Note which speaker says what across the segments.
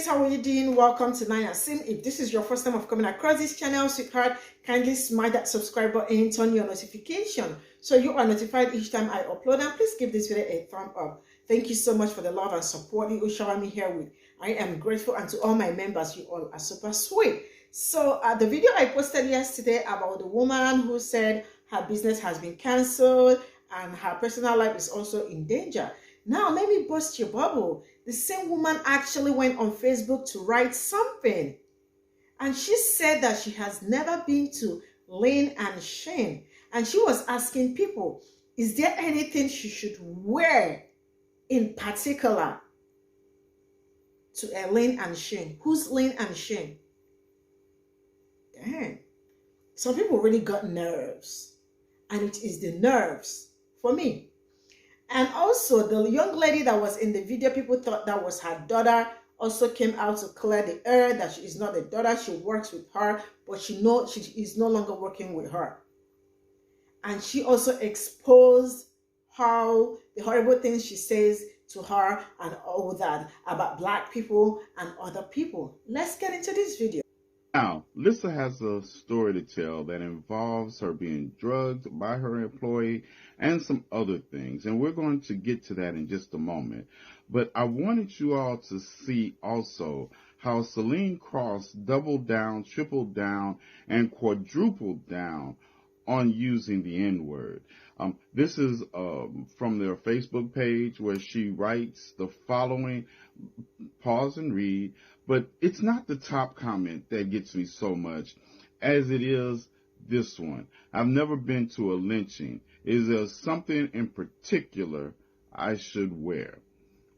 Speaker 1: guys, how are you doing? Welcome to Nanya Sim. If this is your first time of coming across this channel, sweetheart, kindly smash that subscribe button and turn your notification so you are notified each time I upload, and please give this video a thumb up. Thank you so much for the love and support you shower me here with. I am grateful, and to all my members, you all are super sweet. So the video I posted yesterday about the woman who said her business has been cancelled and her personal life is also in danger. Now, let me burst your bubble. The same woman actually went on Facebook to write something. And she said that she has never been to Lynching. And she was asking people, is there anything she should wear in particular to a Lynching? Who's Lynching? Damn. Some people really got nerves. And it is the nerves for me. And also, the young lady that was in the video, people thought that was her daughter, also came out to clear the air that she is not the daughter. She works with her, but she is no longer working with her. And she also exposed how the horrible things she says to her and all that about Black people and other people. Let's get into this video.
Speaker 2: Now, Lisa has a story to tell that involves her being drugged by her employee and some other things, and we're going to get to that in just a moment. But I wanted you all to see also how Celine Cross doubled down, tripled down, and quadrupled down on using the N-word. This is from their Facebook page where she writes the following. Pause and read. But it's not the top comment that gets me so much as it is this one. I've never been to a lynching. Is there something in particular I should wear?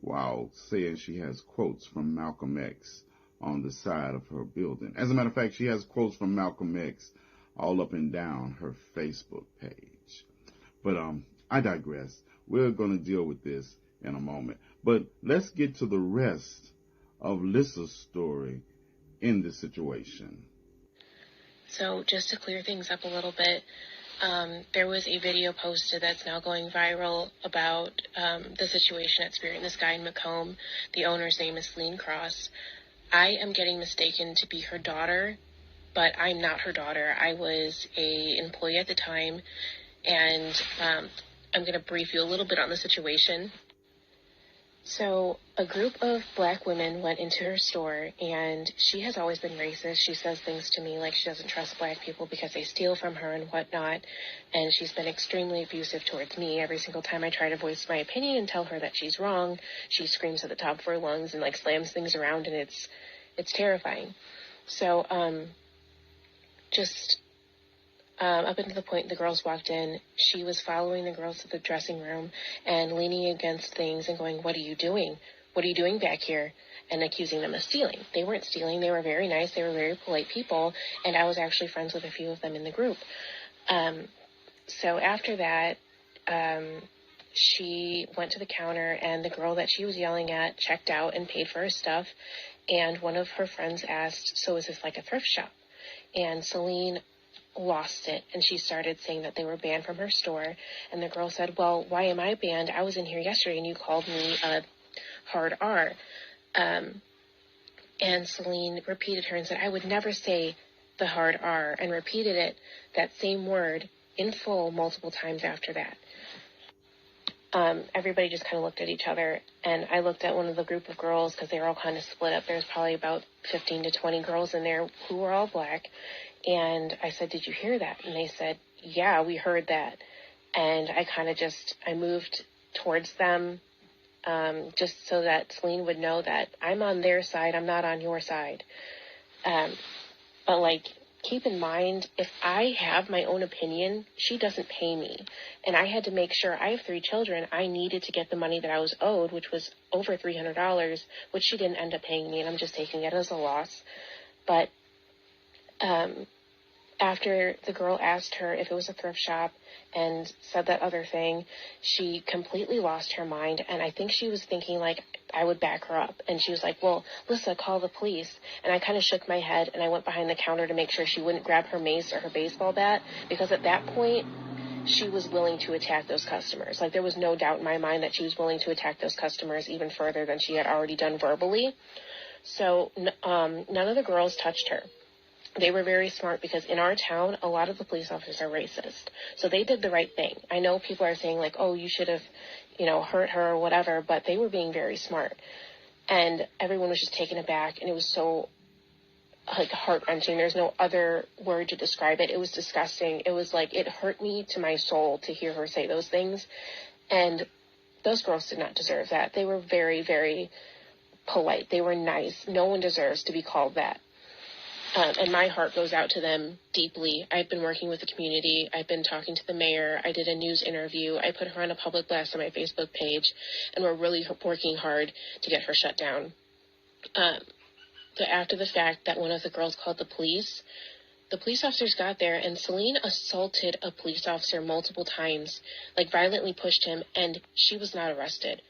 Speaker 2: While saying she has quotes from Malcolm X on the side of her building. As a matter of fact, she has quotes from Malcolm X all up and down her Facebook page. But I digress. We're going to deal with this in a moment. But let's get to the rest of Lissa's story in this situation.
Speaker 3: So just to clear things up a little bit, there was a video posted that's now going viral about the situation at Spirit and the Sky in Macomb. The owner's name is Celine Cross. I am getting mistaken to be her daughter, but I'm not her daughter. I was an employee at the time, and I'm going to brief you a little bit on the situation. So a group of Black women went into her store, and she has always been racist. She says things to me like she doesn't trust Black people because they steal from her and whatnot. And she's been extremely abusive towards me. Every single time I try to voice my opinion and tell her that she's wrong, she screams at the top of her lungs and slams things around, and it's terrifying. So up until the point the girls walked in, she was following the girls to the dressing room and leaning against things and going, "What are you doing? What are you doing back here?" And accusing them of stealing. They weren't stealing. They were very nice. They were very polite people. And I was actually friends with a few of them in the group. So after that, she went to the counter, and the girl that she was yelling at checked out and paid for her stuff. And one of her friends asked, "So is this like a thrift shop?" And Celine lost it, and she started saying that they were banned from her store. And the girl said, "Well, why am I banned? I was in here yesterday and you called me a hard R." And Celine repeated her and said, "I would never say the hard R," and repeated it, that same word, in full multiple times after that. Everybody just kind of looked at each other, and I looked at one of the group of girls because they were all kind of split up. There's probably about 15 to 20 girls in there who were all Black. And I said, "Did you hear that?" And they said, "Yeah, we heard that." And I kind of I moved towards them just so that Celine would know that I'm on their side. I'm not on your side. But keep in mind, if I have my own opinion, she doesn't pay me. And I had to make sure, I have 3 children. I needed to get the money that I was owed, which was over $300, which she didn't end up paying me. And I'm just taking it as a loss. But after the girl asked her if it was a thrift shop and said that other thing, she completely lost her mind. And I think she was thinking I would back her up. And she was like, "Well, Lissa, call the police." And I kind of shook my head, and I went behind the counter to make sure she wouldn't grab her mace or her baseball bat, because at that point she was willing to attack those customers. There was no doubt in my mind that she was willing to attack those customers even further than she had already done verbally. So none of the girls touched her. They were very smart because in our town, a lot of the police officers are racist. So they did the right thing. I know people are saying like, oh, you should have, hurt her or whatever, but they were being very smart. And everyone was just taken aback, and it was so like heart-wrenching. There's no other word to describe it. It was disgusting. It was like, it hurt me to my soul to hear her say those things. And those girls did not deserve that. They were very, very polite. They were nice. No one deserves to be called that. And my heart goes out to them deeply. I've been working with the community. I've been talking to the mayor. I did a news interview. I put her on a public blast on my Facebook page, and we're really working hard to get her shut down. But after the fact that one of the girls called the police officers got there, and Celine assaulted a police officer multiple times, like violently pushed him, and she was not arrested.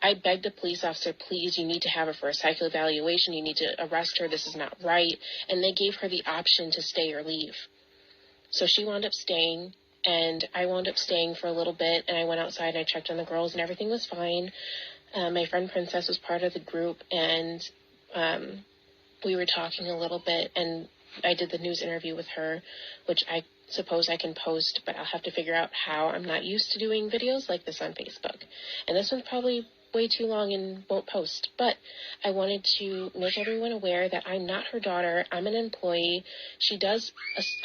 Speaker 3: I begged the police officer, please, you need to have her for a psycho evaluation. You need to arrest her. This is not right. And they gave her the option to stay or leave. So she wound up staying, and I wound up staying for a little bit, and I went outside and I checked on the girls, and everything was fine. My friend Princess was part of the group, and we were talking a little bit, and I did the news interview with her, which I suppose I can post, but I'll have to figure out how. I'm not used to doing videos like this on Facebook. And this one's probably way too long and won't post, but I wanted to make everyone aware that I'm not her daughter. I'm an employee. She does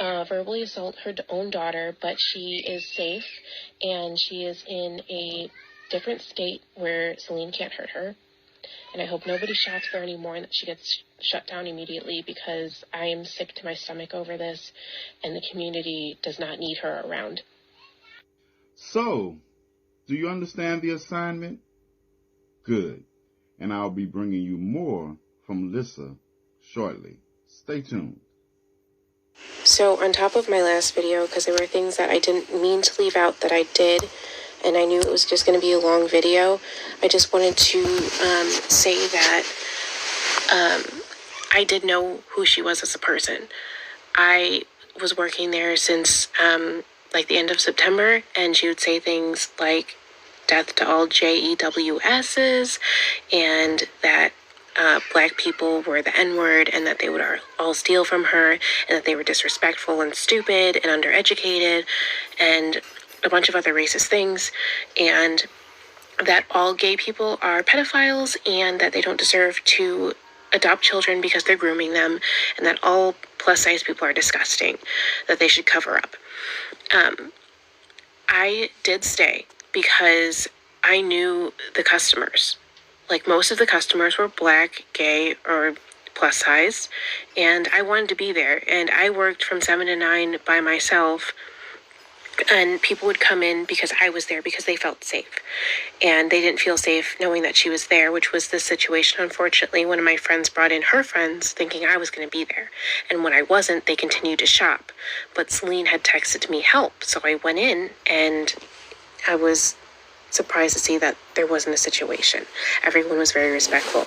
Speaker 3: verbally assault her own daughter, but she is safe, and she is in a different state where Celine can't hurt her. And I hope nobody shops there anymore and that she gets shut down immediately, because I am sick to my stomach over this, and the community does not need her around.
Speaker 2: So, do you understand the assignment? Good. And I'll be bringing you more from Lissa shortly. Stay tuned.
Speaker 3: So on top of my last video, because there were things that I didn't mean to leave out that I did, and I knew it was just going to be a long video, I just wanted to say that I did know who she was as a person. I was working there since like the end of September, and she would say things like death to all JEWSs, and that Black people were the N-word, and that they would all steal from her, and that they were disrespectful and stupid and undereducated, and a bunch of other racist things, and that all gay people are pedophiles, and that they don't deserve to adopt children because they're grooming them, and that all plus-size people are disgusting, that they should cover up. I did stay because I knew the customers. Like, most of the customers were Black, gay, or plus size, and I wanted to be there. And I worked from 7 to 9 by myself, and people would come in because I was there, because they felt safe. And they didn't feel safe knowing that she was there, which was the situation. Unfortunately, one of my friends brought in her friends thinking I was going to be there. And when I wasn't, they continued to shop. But Celine had texted me help, so I went in, and I was surprised to see that there wasn't a situation. Everyone was very respectful.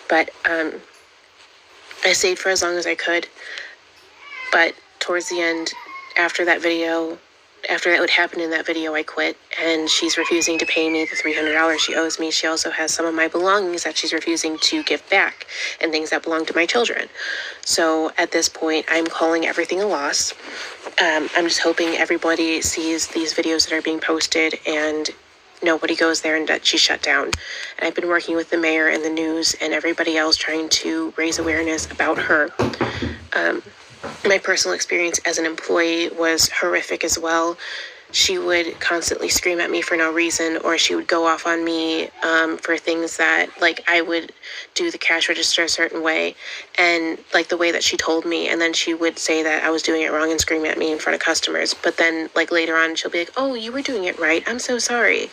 Speaker 3: But I stayed for as long as I could. But towards the end, after that would happen in that video, I quit, and she's refusing to pay me the $300 she owes me. She also has some of my belongings that she's refusing to give back, and things that belong to my children. So at this point, I'm calling everything a loss. I'm just hoping everybody sees these videos that are being posted, and nobody goes there, and that she's shut down. And I've been working with the mayor and the news and everybody else trying to raise awareness about her. My personal experience as an employee was horrific as well. She would constantly scream at me for no reason, or she would go off on me for things that, like, I would do the cash register a certain way, and like the way that she told me, and then she would say that I was doing it wrong and scream at me in front of customers. But then, like, later on, she'll be like, oh, you were doing it right, I'm so sorry,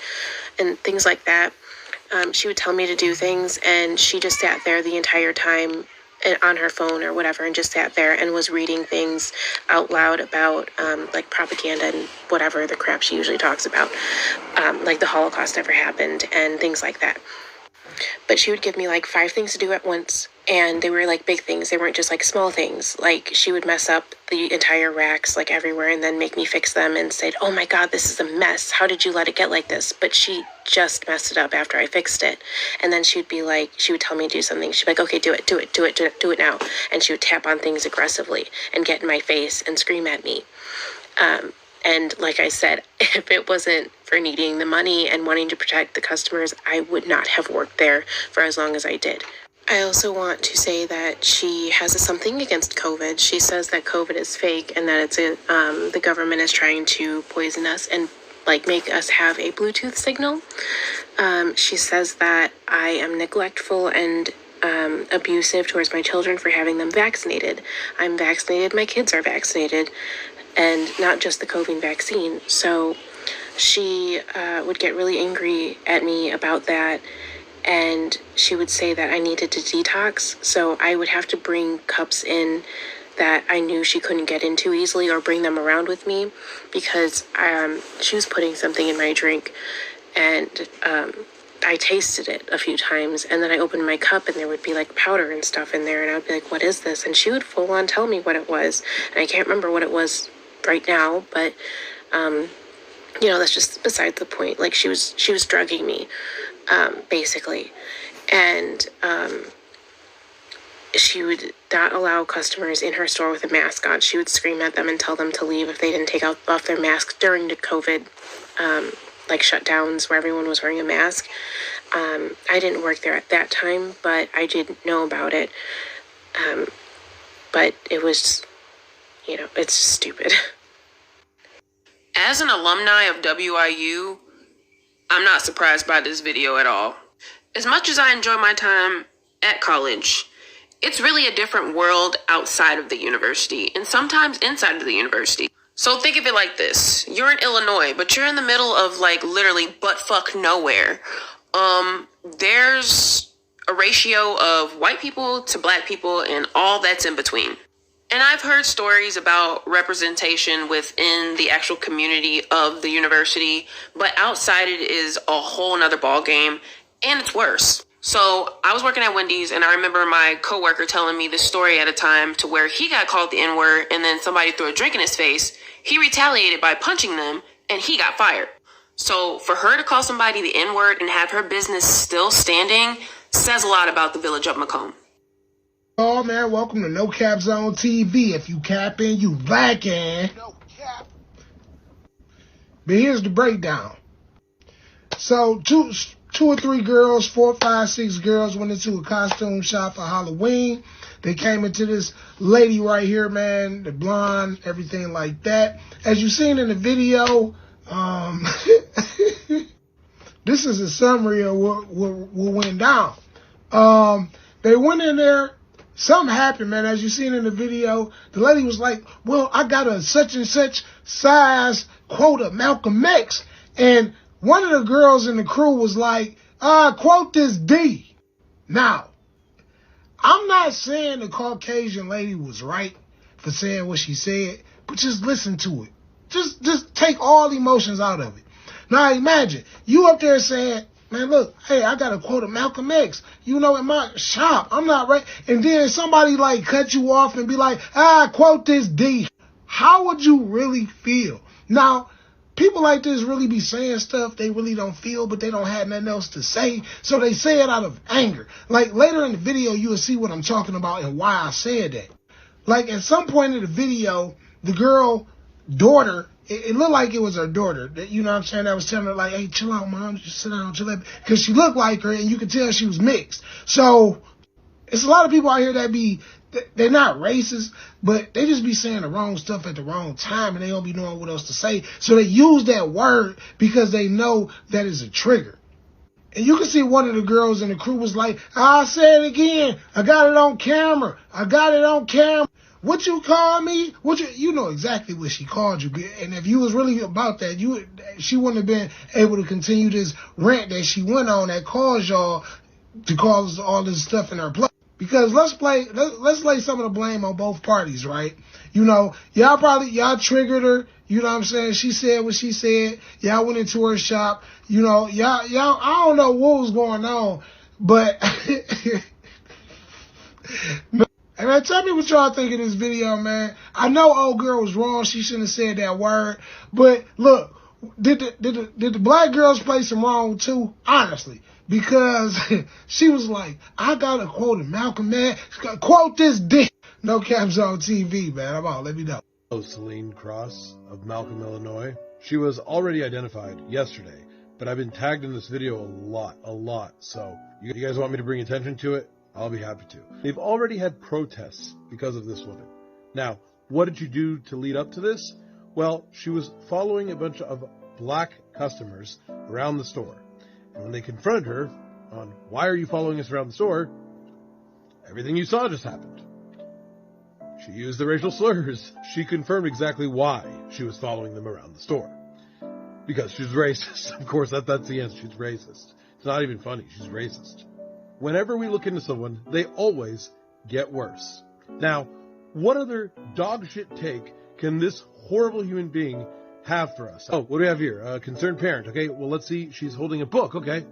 Speaker 3: and things like that. She would tell me to do things, and she just sat there the entire time on her phone or whatever, and just sat there and was reading things out loud about like propaganda and whatever the crap she usually talks about, like the Holocaust never happened and things like that. But she would give me like 5 things to do at once, And they were like big things. They weren't just like small things. Like she would mess up the entire racks like everywhere and then make me fix them and said, "Oh my God, this is a mess. How did you let it get like this?" But she just messed it up after I fixed it. And then she would tell me to do something. She'd be like, "Okay, do it now." And she would tap on things aggressively and get in my face and scream at me. And like I said, if it wasn't for needing the money and wanting to protect the customers, I would not have worked there for as long as I did. I also want to say that she has something against COVID. She says that COVID is fake and that the government is trying to poison us and like make us have a Bluetooth signal. She says that I am neglectful and abusive towards my children for having them vaccinated. I'm vaccinated. My kids are vaccinated, and not just the COVID vaccine. So she would get really angry at me about that. And she would say that I needed to detox. So I would have to bring cups in that I knew she couldn't get into easily or bring them around with me because she was putting something in my drink. And I tasted it a few times. And then I opened my cup and there would be like powder and stuff in there. And I would be like, "What is this?" And she would full on tell me what it was. And I can't remember what it was right now. But, that's just beside the point. Like she was drugging me. Basically. And she would not allow customers in her store with a mask on. She would scream at them and tell them to leave if they didn't take off their masks during the COVID shutdowns where everyone was wearing a mask. I didn't work there at that time, but I did know about it. But it was, it's stupid.
Speaker 4: As an alumni of WIU, I'm not surprised by this video at all. As much as I enjoy my time at college, it's really a different world outside of the university and sometimes inside of the university. So think of it like this. You're in Illinois, but you're in the middle of like literally butt-fuck nowhere. There's a ratio of white people to black people and all that's in between. And I've heard stories about representation within the actual community of the university, but outside it is a whole nother ball game, and it's worse. So I was working at Wendy's, and I remember my coworker telling me this story at a time to where he got called the N-word, and then somebody threw a drink in his face. He retaliated by punching them, and he got fired. So for her to call somebody the N-word and have her business still standing says a lot about the village of Macomb.
Speaker 5: Oh man, welcome to No Cap Zone TV. If you capping, you blacking. No cap. But here's the breakdown. So two or three girls, 4, 5, 6 girls went into a costume shop for Halloween. They came into this lady right here, man, the blonde, everything like that. As you seen in the video, this is a summary of what went down. They went in there. Something happened, man. As you seen in the video, the lady was like, "Well, I got a such and such size quota, Malcolm X." And one of the girls in the crew was like, quote this D. Now, I'm not saying the Caucasian lady was right for saying what she said, but just listen to it. Just take all emotions out of it. Now imagine, you up there saying, "Man, look, hey, I got a quote of Malcolm X, in my shop. I'm not right." And then somebody like cut you off and be like, quote this D. How would you really feel? Now, people like this really be saying stuff they really don't feel, but they don't have nothing else to say. So they say it out of anger. Like later in the video, you will see what I'm talking about and why I said that. Like at some point in the video, the girl daughter, it looked like it was her daughter, that, you know what I'm saying, that was telling her, like, "Hey, chill out, mom, just sit down, chill out," because she looked like her, and you could tell she was mixed. So, it's a lot of people out here that they're not racist, but they just be saying the wrong stuff at the wrong time, and they don't be knowing what else to say. So they use that word because they know that is a trigger. And you can see one of the girls in the crew was like, "I'll say it again. I got it on camera. I got it on camera. What you call me? You know exactly what she called you." And if you was really about that, she wouldn't have been able to continue this rant that she went on that caused y'all to cause all this stuff in her place. Because let's lay some of the blame on both parties, right? Y'all triggered her. You know what I'm saying? She said what she said. Y'all went into her shop. Y'all, I don't know what was going on, but Hey man, tell me what y'all think of this video, man. I know old girl was wrong. She shouldn't have said that word. But look, did the black girls play some wrong too? Honestly. Because she was like, I gotta quote Malcolm, man. Quote this dick. No caps on TV, man. I'm out. Let me know.
Speaker 6: Celine Cross of Malcolm, Illinois. She was already identified yesterday, but I've been tagged in this video a lot. So you guys want me to bring attention to it? I'll be happy to. They've already had protests because of this woman. Now, what did you do to lead up to this? Well, she was following a bunch of black customers around the store. And when they confronted her on, why are you following us around the store? Everything you saw just happened. She used the racial slurs. She confirmed exactly why she was following them around the store. Because she's racist. Of course, that's the answer. She's racist. It's not even funny. She's racist. Whenever we look into someone, they always get worse. Now, what other dog shit take can this horrible human being have for us? Oh, what do we have here? A concerned parent. Okay, well, let's see. She's holding a book. Okay.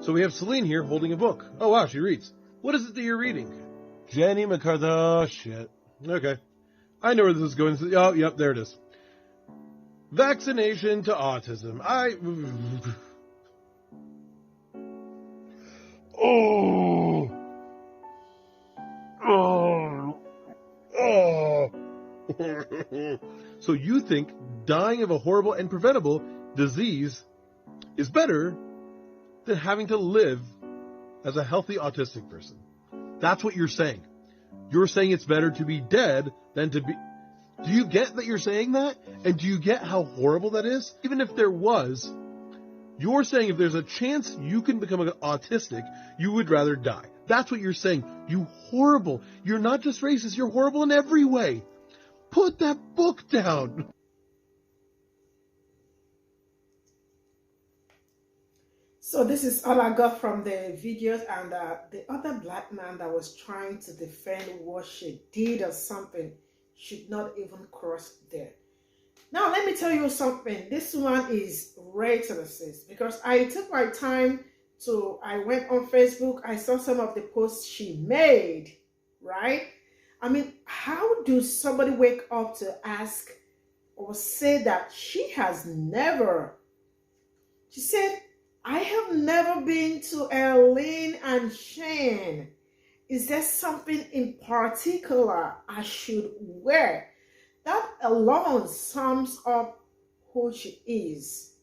Speaker 6: So we have Celine here holding a book. Oh, wow, she reads. What is it that you're reading? Jenny McCarthy. Oh, shit. Okay. I know where this is going. Oh, yep, there it is. Vaccination to autism. Oh. So you think dying of a horrible and preventable disease is better than having to live as a healthy autistic person? That's what you're saying. You're saying it's better to be dead than to be... Do you get that you're saying that? And do you get how horrible that is? Even if there was, you're saying if there's a chance you can become autistic, you would rather die. That's what you're saying. You horrible. You're not just racist, you're horrible in every way. Put that book down.
Speaker 1: So this is all I got from the videos, and the other black man that was trying to defend what she did or something should not even cross there. Now let me tell you something. This one is racist because I took my time I went on Facebook. I saw some of the posts she made, right? I mean, how do somebody wake up to ask or say that she said, I have never been to a Lynn and Shane. Is there something in particular I should wear? That alone sums up who she is.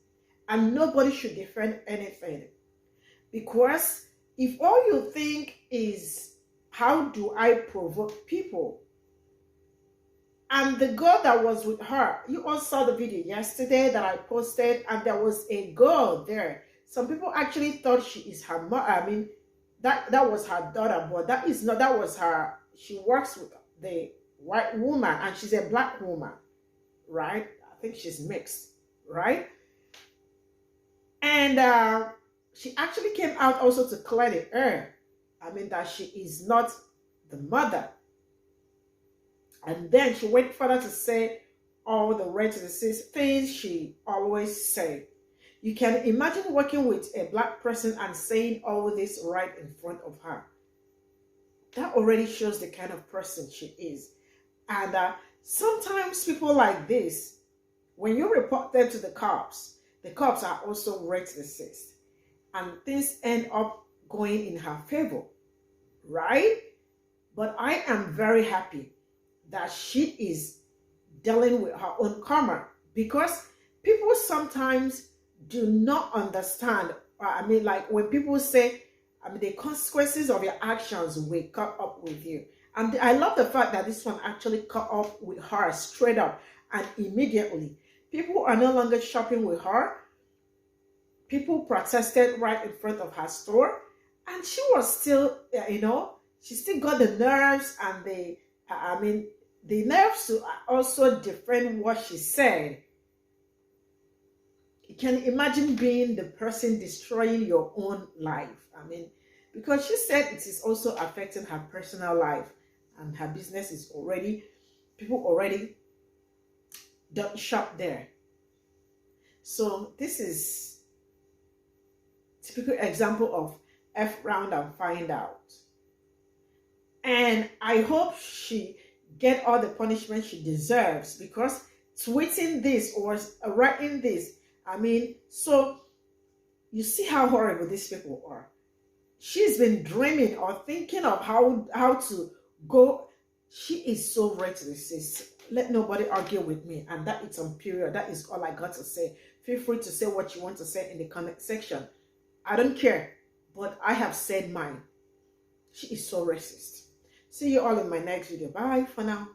Speaker 1: And nobody should defend anything. Because if all you think is, how do I provoke people? And the girl that was with her, you all saw the video yesterday that I posted, and there was a girl there. Some people actually thought she is her mother. I mean, that was her daughter, but that is not, that was her. She works with the white woman, and she's a black woman, right? I think she's mixed, right? And she actually came out also to clear the air. I mean, that she is not the mother. And then she went further to say all the racist things she always say. You can imagine working with a black person and saying all this right in front of her. That already shows the kind of person she is. And sometimes people like this, when you report them to the cops are also racist. And things end up going in her favor, right? But I am very happy that she is dealing with her own karma, because people sometimes do not understand. I mean, like when people say, I mean, the consequences of your actions will cut up with you. And I love the fact that this one actually cut up with her straight up and immediately. People are no longer shopping with her. People protested right in front of her store, and she was still, she still got the nerves and the nerves to also defend what she said. You can imagine being the person destroying your own life. I mean, because she said it is also affecting her personal life, and her business is people already don't shop there. So this is typical example of F round and find out. And I hope she get all the punishment she deserves, because tweeting this or writing this, I mean, so you see how horrible these people are. She's been dreaming or thinking of how to go. She is so racist. Let nobody argue with me, and that is on period. That is all I got to say. Feel free to say what you want to say in the comment section. I don't care, but I have said mine. She is so racist. See you all in my next video. Bye for now.